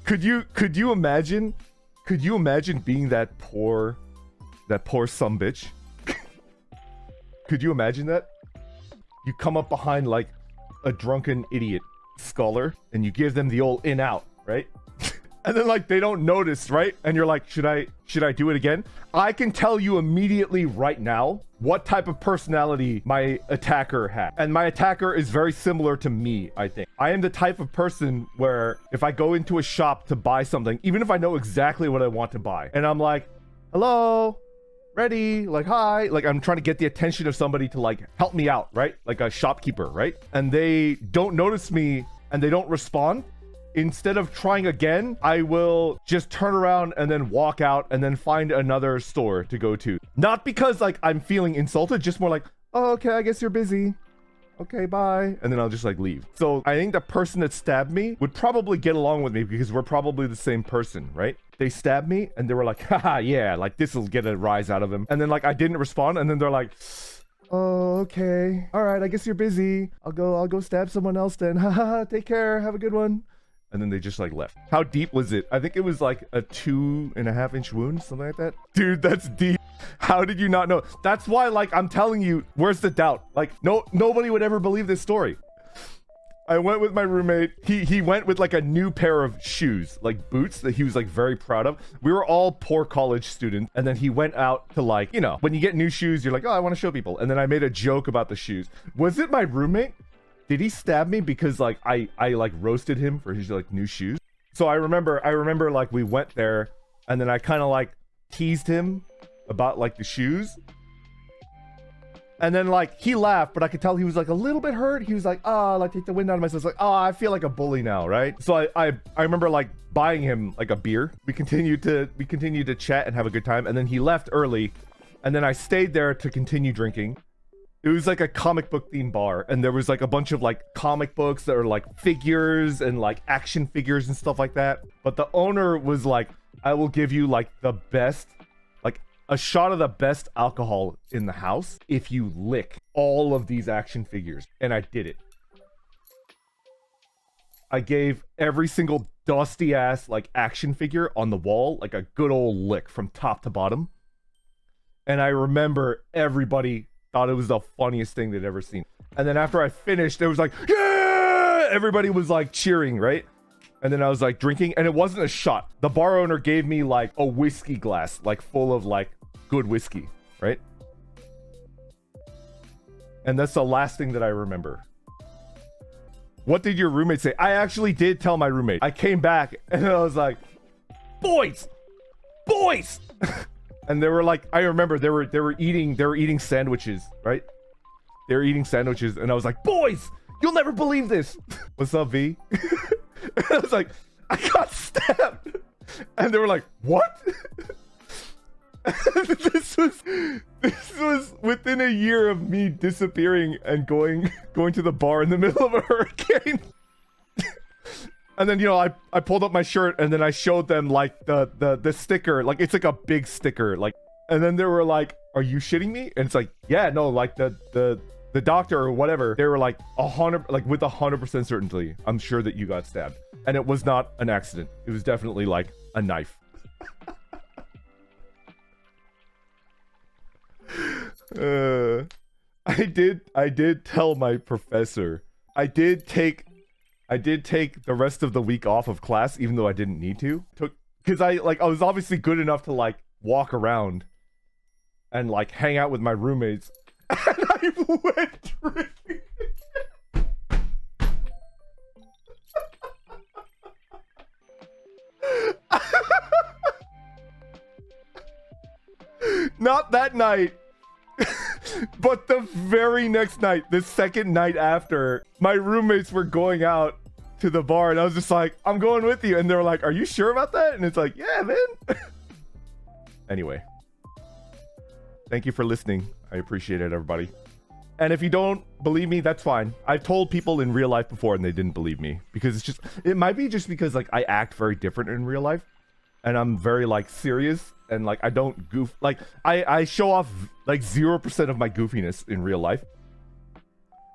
Could you imagine being that poor sumbitch? Could you imagine that? You come up behind like a drunken idiot scholar and you give them the old in out, right? And then like they don't notice, right? And you're like, should I do it again? I can tell you immediately right now what type of personality my attacker has. And my attacker is very similar to me, I think. I am the type of person where if I go into a shop to buy something, even if I know exactly what I want to buy, and I'm like, hello, ready, like, hi, like I'm trying to get the attention of somebody to like help me out, right? Like a shopkeeper, right? And they don't notice me and they don't respond. Instead of trying again, I will just turn around and then walk out and then find another store to go to. Not because like I'm feeling insulted, just more like, oh, okay, I guess you're busy. Okay, bye. And then I'll just like leave. So I think the person that stabbed me would probably get along with me because we're probably the same person, right? They stabbed me and they were like, haha, yeah, like this will get a rise out of him. And then like I didn't respond and then they're like, oh, okay. All right, I guess you're busy. I'll go stab someone else then. Haha, take care. Have a good one. And then they just like left. How deep was it? I think it was like a 2.5-inch wound, something like that. Dude, that's deep. How did you not know? That's why, like, I'm telling you, where's the doubt? Like, nobody would ever believe this story. I went with my roommate. He went with like a new pair of shoes, like boots that he was like very proud of. We were all poor college students. And then he went out to like, you know, when you get new shoes, you're like, oh, I want to show people. And then I made a joke about the shoes. Was it my roommate? Did he stab me because like I like roasted him for his like new shoes? So I remember like we went there and then I kind of like teased him about like the shoes. And then like he laughed, but I could tell he was like a little bit hurt. He was like, oh, like take the wind out of myself. Like, oh, I feel like a bully now, right? So I remember like buying him like a beer. We continued to chat and have a good time. And then he left early. And then I stayed there to continue drinking. It was like a comic book themed bar, and there was like a bunch of like comic books that are like figures and like action figures and stuff like that. But the owner was like, I will give you like the best, like a shot of the best alcohol in the house if you lick all of these action figures. And I did it. I gave every single dusty ass like action figure on the wall like a good old lick from top to bottom. And I remember everybody thought it was the funniest thing they'd ever seen. And then after I finished, it was like, yeah! Everybody was like cheering, right? And then I was like drinking, and it wasn't a shot. The bar owner gave me like a whiskey glass, like full of like good whiskey, right? And that's the last thing that I remember. What did your roommate say? I actually did tell my roommate. I came back and I was like, boys! And they were like, I remember they were eating sandwiches, right? They were eating sandwiches, and I was like, boys, you'll never believe this. What's up, V? I was like, I got stabbed. And they were like, what? This was within a year of me disappearing and going to the bar in the middle of a hurricane. And then, you know, I pulled up my shirt and then I showed them like the sticker, like it's like a big sticker, like, and then they were like, are you shitting me? And it's like, yeah, no, like the doctor or whatever, they were like 100, like with 100% certainty, I'm sure that you got stabbed. And it was not an accident. It was definitely like a knife. I did tell my professor. I did take the rest of the week off of class, even though I didn't need to. Because I was obviously good enough to like walk around and like hang out with my roommates. And I went drinking. Not that night. But the very next night, the second night after, my roommates were going out to the bar and I was just like, I'm going with you. And they're like, are you sure about that? And it's like, yeah, man. Anyway, thank you for listening. I appreciate it, everybody. And if you don't believe me, that's fine. I've told people in real life before and they didn't believe me because it might be just because like I act very different in real life and I'm very like serious. And like I don't goof, like I show off like 0% of my goofiness in real life.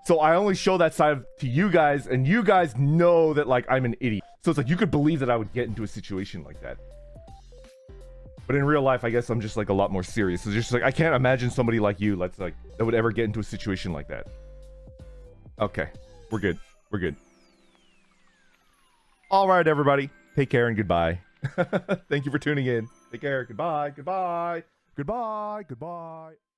So I only show that side to you guys, and you guys know that like I'm an idiot. So it's like you could believe that I would get into a situation like that. But in real life, I guess I'm just like a lot more serious. So it's just like I can't imagine somebody like you, that would ever get into a situation like that. Okay, we're good. We're good. All right, everybody. Take care and goodbye. Thank you for tuning in. Take care. Goodbye. Goodbye. Goodbye. Goodbye.